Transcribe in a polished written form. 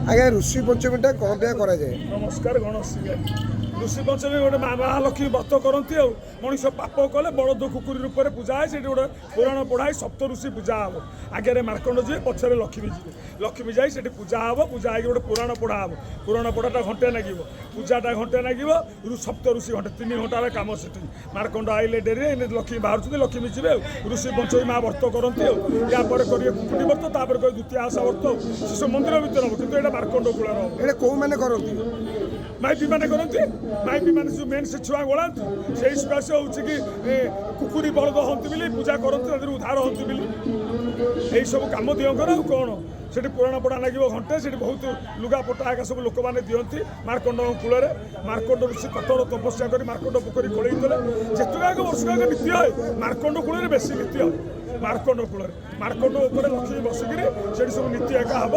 ଆଜ୍ଞା ଋଷି ପଞ୍ଚମୀଟା କ'ଣ ପାଇଁ କରାଯାଏ? ନମସ୍କାର ଗଣେଶ ଋଷି ପଞ୍ଚମୀ ଗୋଟେ ମହାଲକ୍ଷ୍ମୀ ବ୍ରତ କରନ୍ତି ଆଉ ମଣିଷ ପାପ କଲେ ବଳଦ କୁକୁରୀ ରୂପରେ ପୂଜା ହୁଏ। ସେଠି ଗୋଟେ ପୁରାଣ ପଢ଼ାଇ ସପ୍ତ ଋଷି ପୂଜା ହେବ। ଆଗରେ ମାର୍କଣ୍ଡ ଯିବେ, ପଛରେ ଲକ୍ଷ୍ମୀ ଯିବେ। ଲକ୍ଷ୍ମୀ ଯାଇ ସେଠି ପୂଜା ହେବ। ପୂଜା ହେଇକି ଗୋଟେ ପୁରାଣ ପଢ଼ା ହେବ। ପୁରାଣ ପଢ଼ାଟା ଘଣ୍ଟେ ଲାଗିବ, ପୂଜାଟା ଘଣ୍ଟେ ଲାଗିବ, ସପ୍ତ ଋଷି ଘଣ୍ଟେ 3 ଘଣ୍ଟାର କାମ ସେଠି। ମାର୍କଣ୍ଡ ଆଇଲେ ଡେରିରେ ଲକ୍ଷ୍ମୀ ବାହାରୁଛନ୍ତି, ଲକ୍ଷ୍ମୀ ଯିବେ ଆଉ ଋଷି ପଞ୍ଚମୀ ମା ବ୍ରତ କରନ୍ତି ଆଉ ୟା ପରେ କରିବେ କୁକୁଡ଼ି ବ୍ରତ, ତାପରେ କରିବେ ଦ୍ୱିତୀୟ ଆଶା ବ୍ରତ ଆଉ ସେ ମନ୍ଦିର ଭିତରେ ହେବ, କିନ୍ତୁ ଏଇଟା ମାର୍କଣ୍ଡ କୂଳରେ ହେବ। ଏଇଟା କୋଉମାନେ କରନ୍ତି? ମାଇପି ମାନେ କରନ୍ତି। ମାଇପି ମାନେ ଯେଉଁ ମେନ୍ ସେ ଛୁଆ ଗୋଳାନ୍ତି, ସେଇ ସକାଶେ ହେଉଛି କି କୁକୁରୀ ବଳଦ ହନ୍ତି ବୋଲି ପୂଜା କରନ୍ତି, ତାଦେହରୁ ଉଦ୍ଧାର ହନ୍ତି ବୋଲି ଏଇସବୁ କାମ ଦିଅଙ୍କର। ଆଉ କ'ଣ ସେଠି ପୁରାଣ ପଢ଼ା ଲାଗିବ ଘଣ୍ଟେ। ସେଠି ବହୁତ ଲୁଗାପଟା ଏକା ସବୁ ଲୋକମାନେ ଦିଅନ୍ତି ମାର୍କଣ୍ଡଙ୍କ କୂଳରେ। ମାର୍କଣ୍ଡ ଋଷି କଠୋର ତପସ୍ୟା କରି ମାର୍କଣ୍ଡ ପୋଖରୀ ଖୋଳେଇଥିଲେ। ଯେତେକ ବର୍ଷକ ନୀତି ହୁଏ ମାର୍କଣ୍ଡ କୂଳରେ ବେଶୀ ନୀତି ହୁଏ। ମାର୍କଣ୍ଡ କୂଳରେ ମାର୍କଣ୍ଡ ଉପରେ ଲକ୍ଷ୍ମୀ ବସିକିରି ସେଠି ସବୁ ନୀତି ଏକା ହେବ।